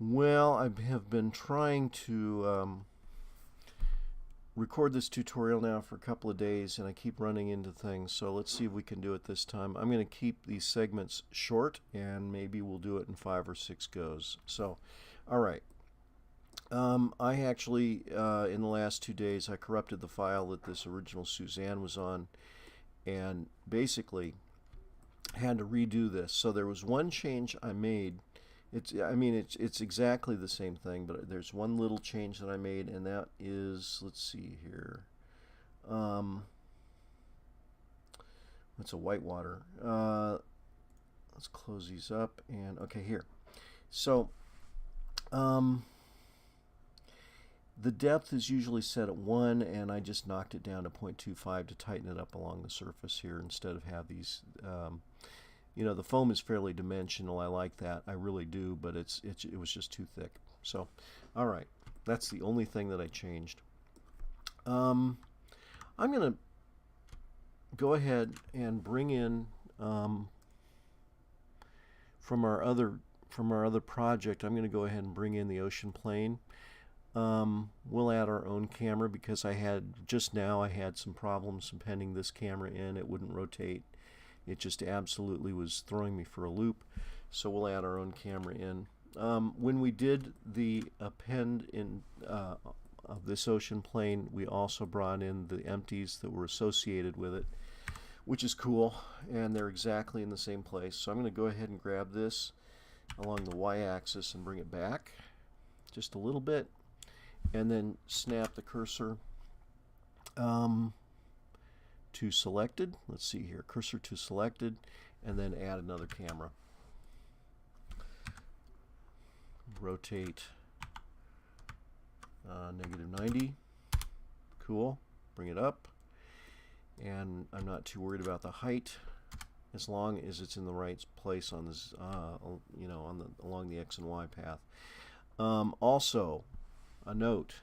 Well, I have been trying to record this tutorial now for a couple of days, and I keep running into things, so let's see if we can do it this time. I'm going to keep these segments short, and maybe we'll do it in 5 or 6 goes. So, all right. I actually, in the last 2 days, I corrupted the file that this original Suzanne was on, and basically had to redo this. So there was one change I made. It's exactly the same thing, but there's one little change that I made, and that is, let's see here. It's a whitewater. Let's close these up, and okay, here. So, the depth is usually set at 1, and I just knocked it down to 0.25 to tighten it up along the surface here instead of have these. The foam is fairly dimensional. I like that. I really do, but it was just too thick. So, all right, that's the only thing that I changed. I'm going to go ahead and bring in from our other project. I'm going to go ahead and bring in the ocean plane. We'll add our own camera because I had some problems appending this camera in. It wouldn't rotate. It just absolutely was throwing me for a loop. So we'll add our own camera in. When we did the append in of this ocean plane, we also brought in the empties that were associated with it, which is cool, and they're exactly in the same place. So I'm going to go ahead and grab this along the y-axis and bring it back just a little bit, and then snap the cursor to selected. Let's see here, cursor to selected, and then add another camera. Rotate -90. Cool. Bring it up, and I'm not too worried about the height as long as it's in the right place on this, along the X and Y path. Also, a note: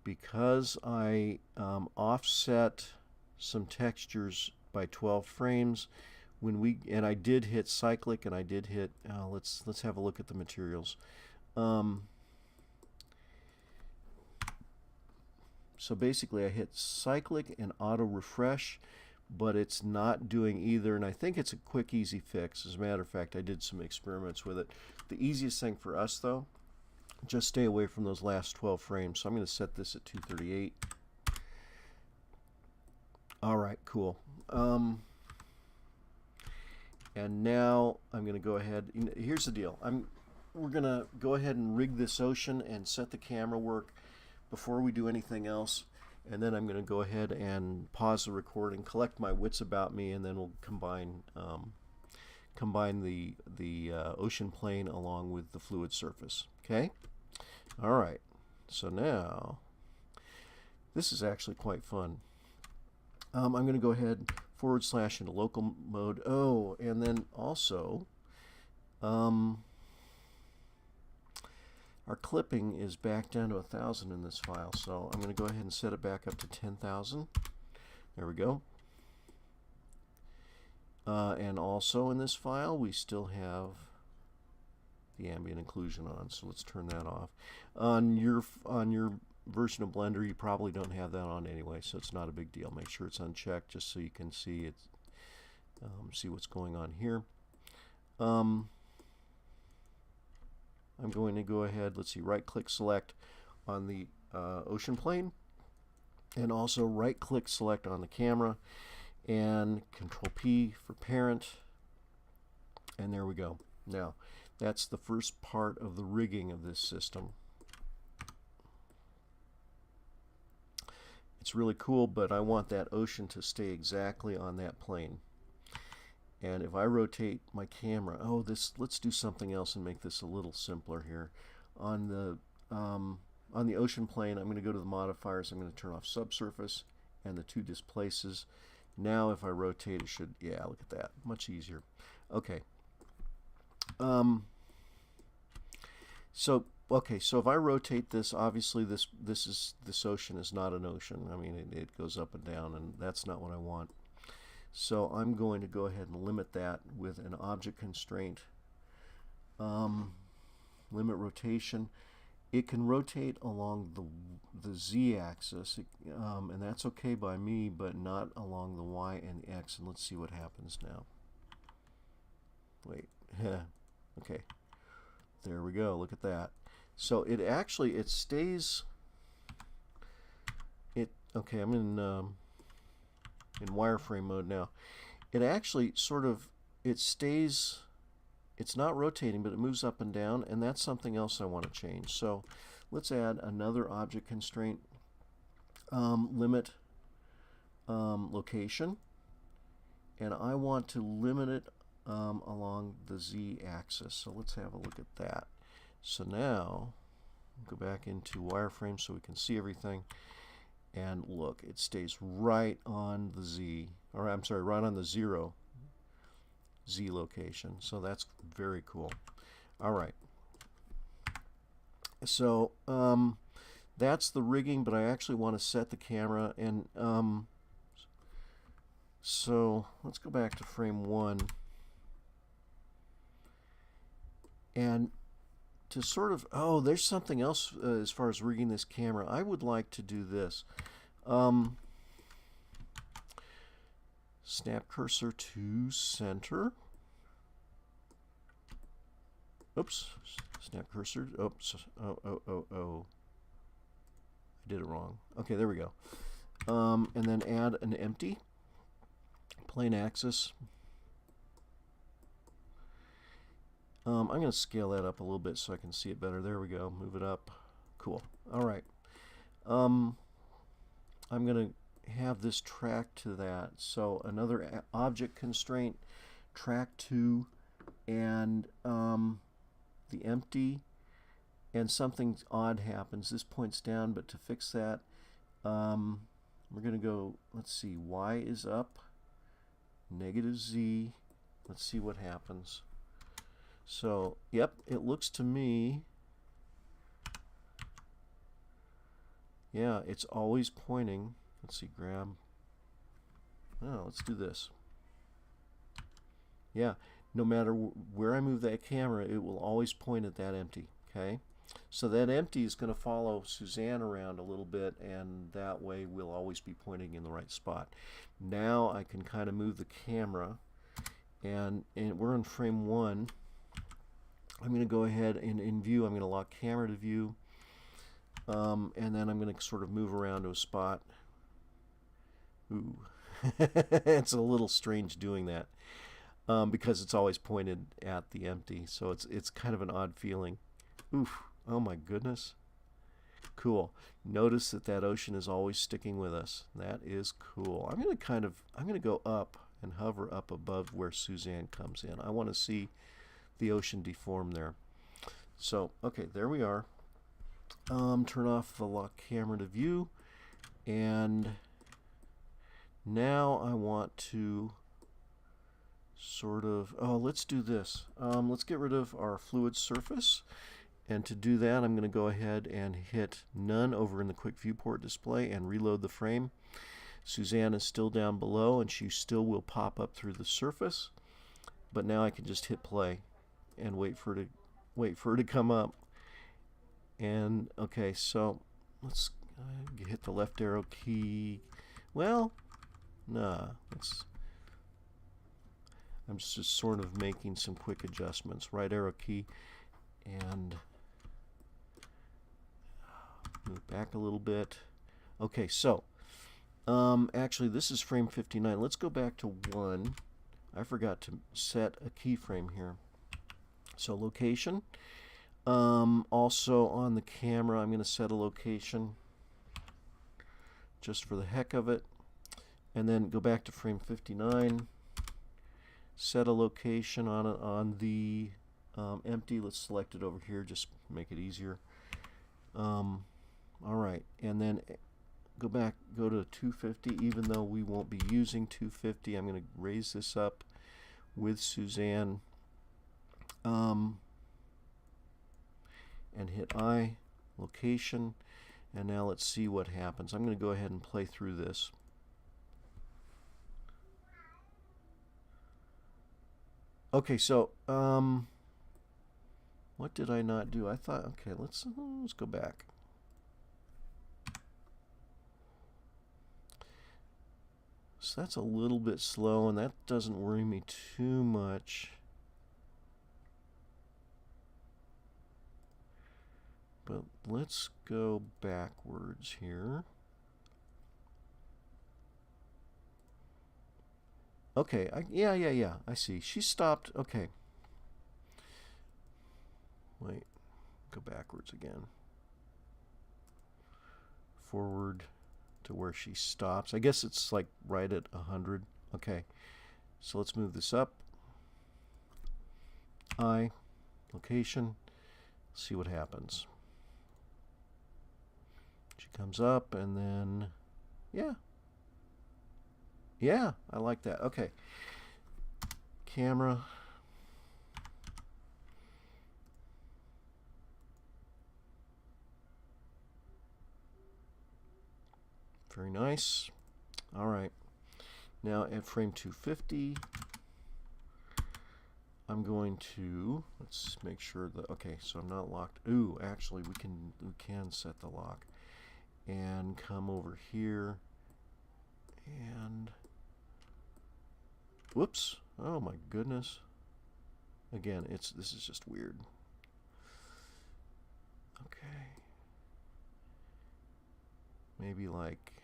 because I offset some textures by 12 frames, and I did hit cyclic, and I did hit. Let's have a look at the materials. So basically, I hit cyclic and auto refresh, but it's not doing either, and I think it's a quick, easy fix. As a matter of fact, I did some experiments with it. The easiest thing for us, though, just stay away from those last 12 frames. So I'm going to set this at 238. All right, cool. And now I'm going to go ahead. Here's the deal. We're going to go ahead and rig this ocean and set the camera work before we do anything else. And then I'm going to go ahead and pause the recording, collect my wits about me, and then we'll combine the ocean plane along with the fluid surface. Okay. All right. So now this is actually quite fun. I'm going to go ahead / into local mode. Oh, and then also our clipping is back down to 1,000 in this file, so I'm going to go ahead and set it back up to 10,000. There we go. And also in this file, we still have the ambient occlusion on, so let's turn that off. On your version of Blender, you probably don't have that on anyway, so it's not a big deal. Make sure it's unchecked just so you can see it, see what's going on here. I'm going to go ahead, let's see, right-click select on the ocean plane, and also right-click select on the camera, and Control P for parent, and there we go. Now, that's the first part of the rigging of this system. It's really cool, but I want that ocean to stay exactly on that plane. And if I rotate my camera, let's do something else and make this a little simpler here. On the ocean plane, I'm going to go to the modifiers. I'm going to turn off subsurface and the 2 displaces. Now if I rotate, it should, yeah, look at that, much easier. Okay. So if I rotate this, obviously this ocean is not an ocean. I mean, it goes up and down, and that's not what I want. So I'm going to go ahead and limit that with an object constraint. limit rotation. It can rotate along the z-axis, and that's okay by me, but not along the y and x. And let's see what happens now. Wait, okay, there we go. Look at that. So it actually stays. Okay, I'm in wireframe mode now. It actually it stays. It's not rotating, but it moves up and down, and that's something else I want to change. So let's add another object constraint, limit location, and I want to limit it along the z-axis. So let's have a look at that. So now go back into wireframe so we can see everything, and look, it stays right on the z, or I'm sorry, right on the 0 z location. So that's very cool. All right, so that's the rigging, but I actually want to set the camera, and so let's go back to frame 1, and to sort of, oh, there's something else as far as rigging this camera. I would like to do this. Snap cursor to center. Oops, snap cursor. Oops, oh. I did it wrong. Okay, there we go. And then add an empty plane axis. I'm going to scale that up a little bit so I can see it better. There we go. Move it up. Cool. All right. I'm going to have this track to that. So another object constraint, track to, and the empty, and something odd happens. This points down, but to fix that, we're going to go, let's see, y is up, negative z. Let's see what happens. So, yep, it looks to me, yeah, it's always pointing. Let's see, grab. Oh, let's do this. Yeah, no matter where I move that camera, it will always point at that empty, okay? So that empty is going to follow Suzanne around a little bit, and that way we'll always be pointing in the right spot. Now I can kind of move the camera, and we're in frame 1. I'm going to go ahead and in view, I'm going to lock camera to view, and then I'm going to sort of move around to a spot. Ooh, it's a little strange doing that because it's always pointed at the empty, so it's kind of an odd feeling. Oof, oh my goodness. Cool. Notice that ocean is always sticking with us. That is cool. I'm going to go up and hover up above where Suzanne comes in. I want to see the ocean deform there. So, okay, there we are. Turn off the lock camera to view, and now I want to sort of, let's do this. Let's get rid of our fluid surface, and to do that I'm going to go ahead and hit none over in the quick viewport display and reload the frame. Suzanne is still down below, and she still will pop up through the surface, but now I can just hit play and wait for her to come up. And okay, so let's hit the left arrow key. Well, nah, I'm just sort of making some quick adjustments. Right arrow key, and move back a little bit. Okay, so actually this is frame 59. Let's go back to 1. I forgot to set a keyframe here. So location. Also on the camera, I'm going to set a location just for the heck of it, and then go back to frame 59. Set a location on the empty. Let's select it over here, just make it easier. All right, and then go to 250. Even though we won't be using 250, I'm going to raise this up with Suzanne. And hit I, location, and now let's see what happens. I'm going to go ahead and play through this. Okay, so What did I not do? I thought, okay, let's go back. So that's a little bit slow, and that doesn't worry me too much. But let's go backwards here. Okay, yeah, I see. She stopped. Okay. Wait, go backwards again. Forward to where she stops. I guess it's like right at 100. Okay, so let's move this up. Location. See what happens. She comes up and then, yeah, I like that. Okay, camera. Very nice. All right, now at frame 250, I'm going to, let's make sure that, okay, so I'm not locked. Ooh, actually we can set the lock. And come over here and whoops, oh my goodness. Again, this is just weird. Okay. Maybe like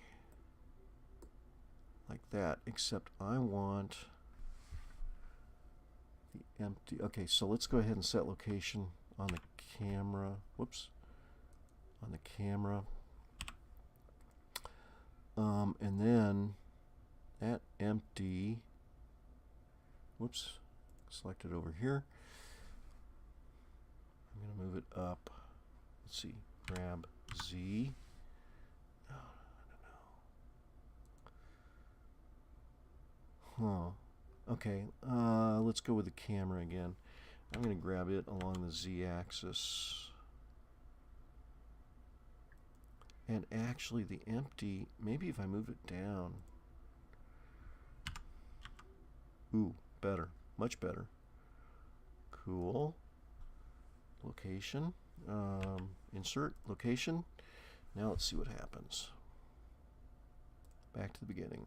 that, except I want the empty. Okay, so let's go ahead and set location on the camera. Whoops. On the camera. And then that empty, whoops, select it over here. I'm going to move it up. Let's see, grab Z. Oh, I don't know. Huh. Okay, let's go with the camera again. I'm going to grab it along the Z axis. And actually the empty, maybe if I move it down. Ooh, better, much better. Cool. Location, insert, location. Now let's see what happens. Back to the beginning.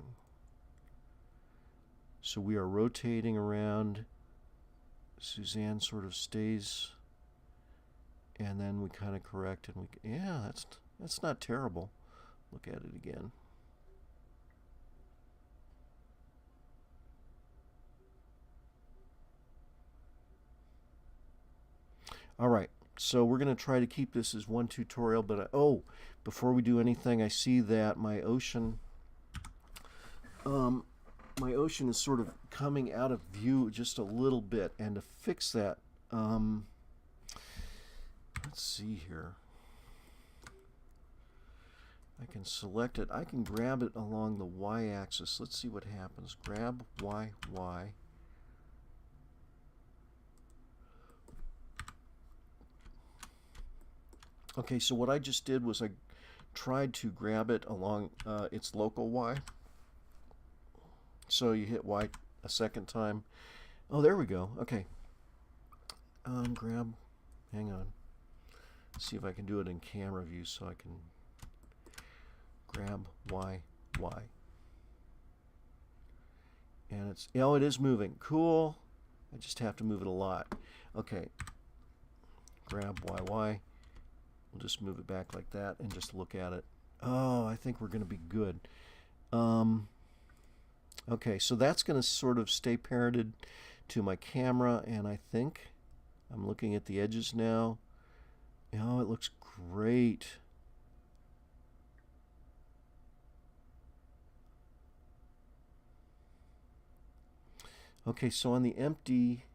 So we are rotating around. Suzanne sort of stays, and then we kind of correct, and yeah, that's not terrible. Look at it again. All right, so we're going to try to keep this as one tutorial, but before we do anything, I see that my ocean is sort of coming out of view just a little bit, and to fix that, let's see here. I can select it. I can grab it along the y-axis. Let's see what happens. Grab Y, Y. Okay, so what I just did was I tried to grab it along its local Y. So you hit Y a second time. Oh, there we go. Okay. Hang on. See if I can do it in camera view so I can grab Y, Y. And it is moving. Cool. I just have to move it a lot. Okay. Grab Y, Y. We'll just move it back like that and just look at it. Oh, I think we're going to be good. Okay, so that's going to sort of stay parented to my camera, and I think I'm looking at the edges now. Oh, it looks great. Okay, so on the empty,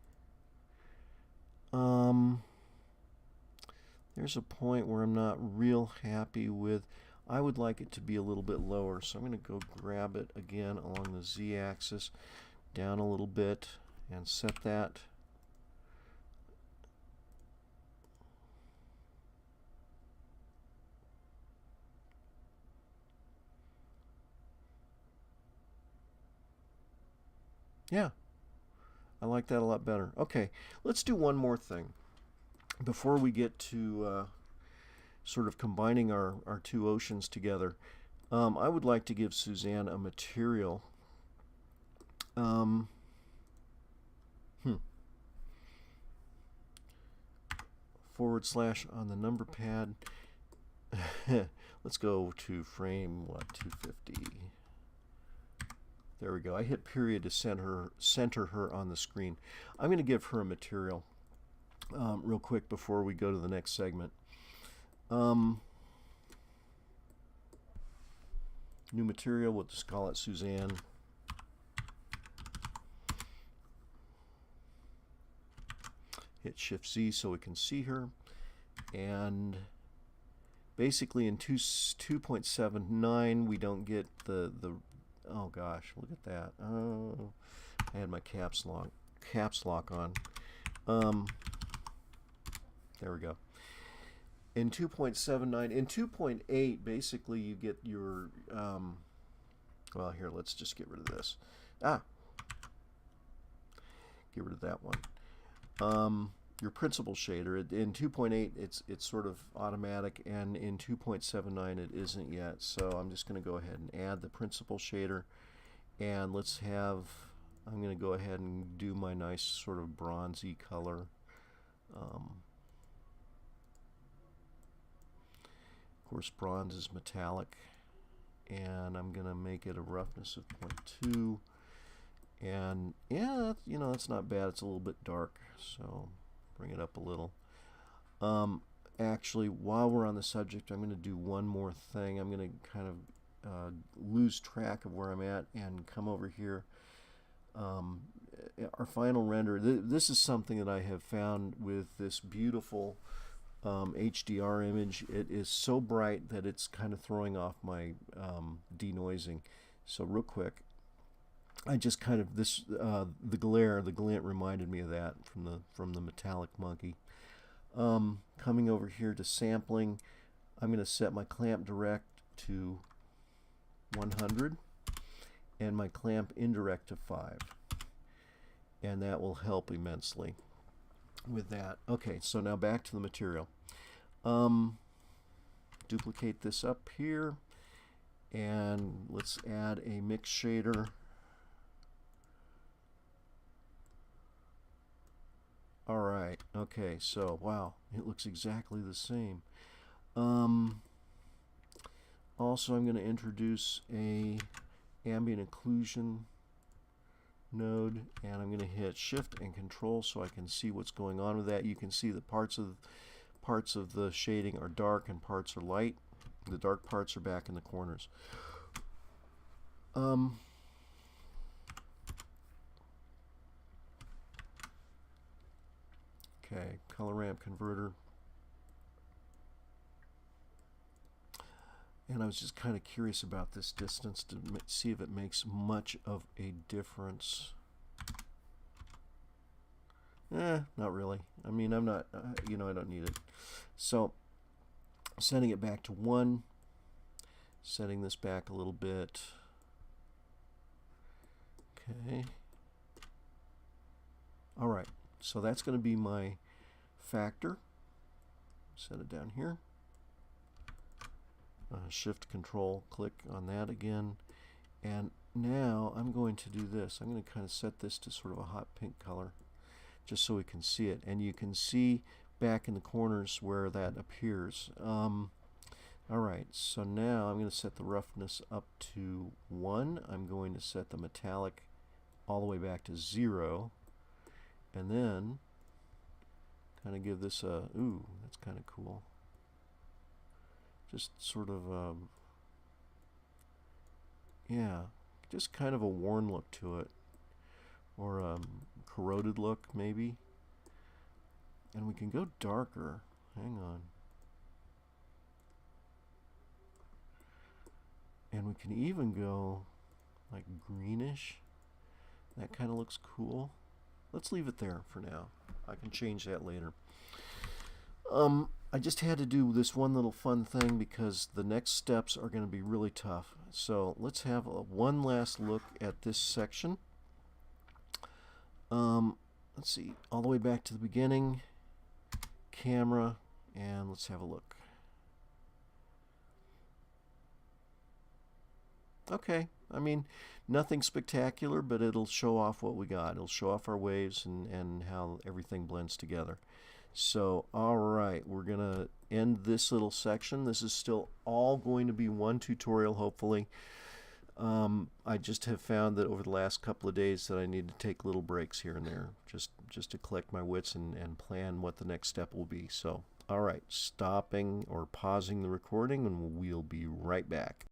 there's a point where I'm not real happy with. I would like it to be a little bit lower, so I'm going to go grab it again along the z-axis, down a little bit, and set that. Yeah, I like that a lot better. Okay, let's do one more thing. before we get to sort of combining our two oceans together, I would like to give Suzanne a material. Um, hmm. / on the number pad. Let's go to frame 250. There we go. I hit period to center her on the screen. I'm going to give her a material real quick before we go to the next segment. New material, we'll just call it Suzanne. Hit Shift Z so we can see her. And basically in 2.79 we don't get the oh gosh, look at that. Oh, I had my caps lock on. There we go. In 2.79, in 2.8 basically you get your well, here, let's just get rid of this. Get rid of that one. Your principal shader. In 2.8 it's sort of automatic, and in 2.79 it isn't yet. So I'm just going to go ahead and add the principal shader, and I'm going to go ahead and do my nice sort of bronzy color. Of course, bronze is metallic, and I'm going to make it a roughness of 0.2. And yeah, you know, that's not bad. It's a little bit dark, so bring it up a little. Actually, while we're on the subject, I'm going to do one more thing. I'm going to kind of lose track of where I'm at and come over here. Our final render. This is something that I have found with this beautiful HDR image. It is so bright that it's kind of throwing off my denoising. So real quick, I just kind of the glint reminded me of that from the metallic monkey. Coming over here to sampling, I'm going to set my clamp direct to 100 and my clamp indirect to 5, and that will help immensely with that. Okay, so now back to the material. Duplicate this up here, and let's add a mix shader. Alright, okay, so wow, it looks exactly the same. Also, I'm going to introduce a ambient occlusion node, and I'm going to hit Shift and Control so I can see what's going on with that. You can see the parts of the shading are dark and parts are light. The dark parts are back in the corners. Okay, color ramp converter. And I was just kind of curious about this distance to see if it makes much of a difference. Not really. I mean, I'm not, you know, I don't need it. So, setting it back to 1, setting this back a little bit. Okay. All right. So that's going to be my factor. Set it down here. Shift Control, click on that again. And now I'm going to do this. I'm going to kind of set this to sort of a hot pink color, just so we can see it. And you can see back in the corners where that appears. Alright, so now I'm going to set the roughness up to 1. I'm going to set the metallic all the way back to 0. And then kind of give this a, ooh, that's kind of cool. Just sort of, yeah, just kind of a worn look to it. Or a corroded look, maybe. And we can go darker. Hang on. And we can even go like greenish. That kind of looks cool. Let's leave it there for now. I can change that later. I just had to do this one little fun thing because the next steps are going to be really tough. So let's have one last look at this section. Let's see, all the way back to the beginning. camera and let's have a look. Okay, I mean, nothing spectacular, but it'll show off what we got. It'll show off our waves and how everything blends together. So, all right, we're going to end this little section. This is still all going to be one tutorial, hopefully. I just have found that over the last couple of days that I need to take little breaks here and there just to collect my wits and plan what the next step will be. So, all right, stopping or pausing the recording, and we'll be right back.